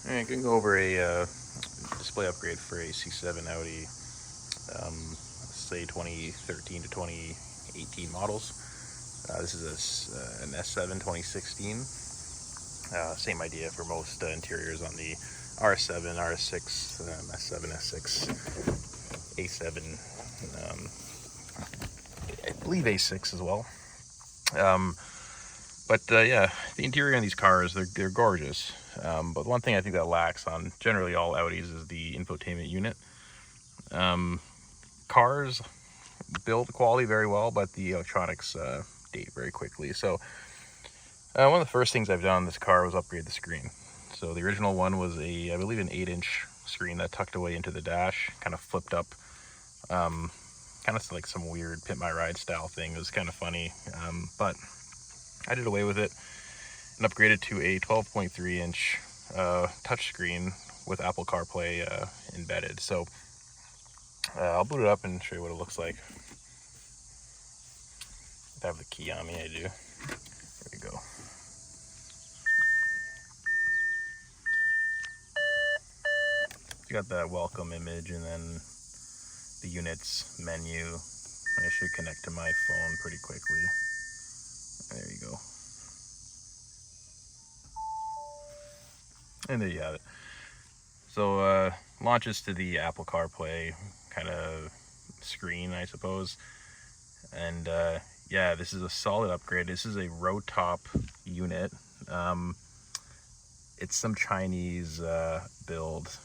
I can go over a display upgrade for a C7 Audi, say 2013 to 2018 models. This is an S7 2016. Same idea for most interiors on the R7, R6, S7, S6, A7, I believe A6 as well. Yeah, the interior on these cars, they're gorgeous. But one thing I think that lacks on generally all Audis is the infotainment unit. Cars build quality very well, but the electronics date very quickly. So one of the first things I've done on this car was upgrade the screen. So the original one was I believe an 8-inch screen that tucked away into the dash, kind of flipped up, kind of like some weird Pimp My Ride style thing. It was kind of funny, but I did away with it and upgraded to a 12.3-inch touchscreen with Apple CarPlay embedded. So I'll boot it up and show you what it looks like. If I have the key on me, I do. There we go. You got that welcome image and then the unit's menu. I should connect to my phone pretty quickly. There you go. And there you have it. So launches to the Apple CarPlay kind of screen, I suppose. And yeah, this is a solid upgrade. This is a row top unit. It's some Chinese build.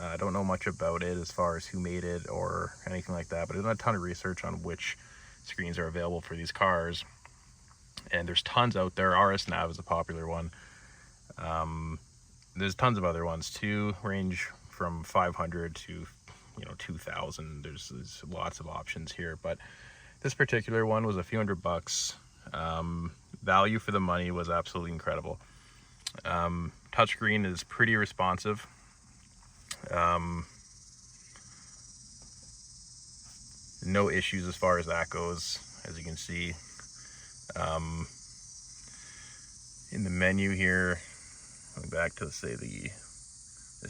I don't know much about it as far as who made it or anything like that, but I've done a ton of research on which screens are available for these cars. And there's tons out there. RS Nav is a popular one. There's tons of other ones too, range from 500 to 2,000. There's lots of options here, but this particular one was a few $100. Value for the money was absolutely incredible. Touchscreen is pretty responsive. No issues as far as that goes, as you can see. In the menu here, going back to this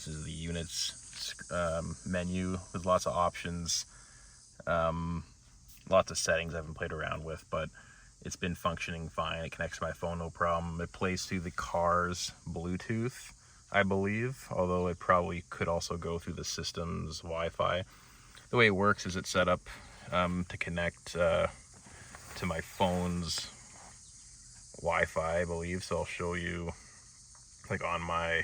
is the unit's menu with lots of options, lots of settings I haven't played around with, but it's been functioning fine. It connects to my phone, no problem. It plays through the car's Bluetooth, I believe, although it probably could also go through the system's Wi-Fi. The way it works is it's set up to connect to my phone's Wi-Fi, I believe. So I'll show you, like on my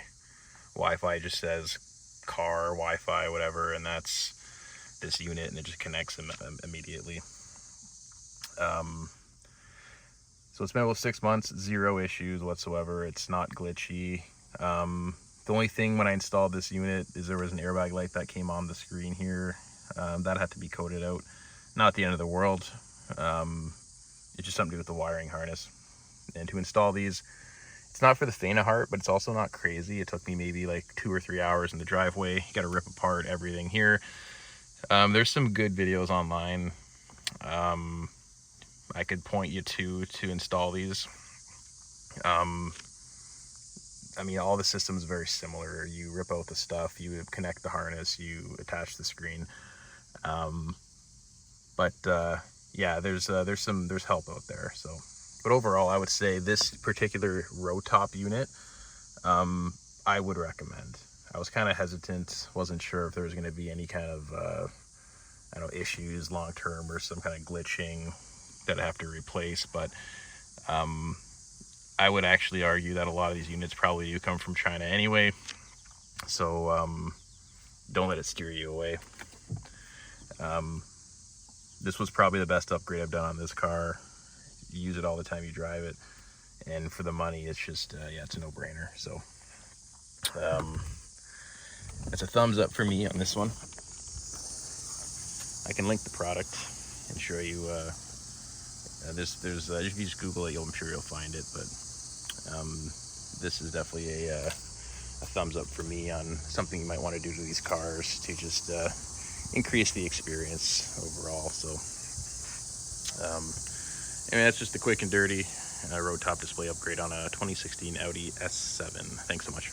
Wi-Fi, it just says car Wi-Fi, whatever, and that's this unit, and it just connects immediately. So it's been about 6 months, 0 issues whatsoever. It's not glitchy. The only thing when I installed this unit is there was an airbag light that came on the screen here. That had to be coated out. Not the end of the world. It's just something to do with the wiring harness. And to install these, it's not for the faint of heart, but it's also not crazy. It took me maybe like 2 or 3 hours in the driveway. You got to rip apart everything here. There's some good videos online I could point you to install these. I mean, all the systems are very similar. You rip out the stuff, you connect the harness, you attach the screen. Yeah, there's help out there. So, but overall, I would say this particular row top unit, I would recommend. I was kind of hesitant, wasn't sure if there was going to be any kind of I don't know, issues long term or some kind of glitching that I have to replace, but I would actually argue that a lot of these units probably do come from China anyway, so don't let it steer you away. This was probably the best upgrade I've done on this car. You use it all the time you drive it, and for the money, it's just yeah, it's a no-brainer. So that's a thumbs up for me on this one. I can link the product and show you. There's if you just Google it, I'm sure you'll find it. But this is definitely a thumbs up for me on something you might want to do to these cars to just increase the experience overall. So anyway, that's just a quick and dirty road top display upgrade on a 2016 Audi S7. Thanks so much.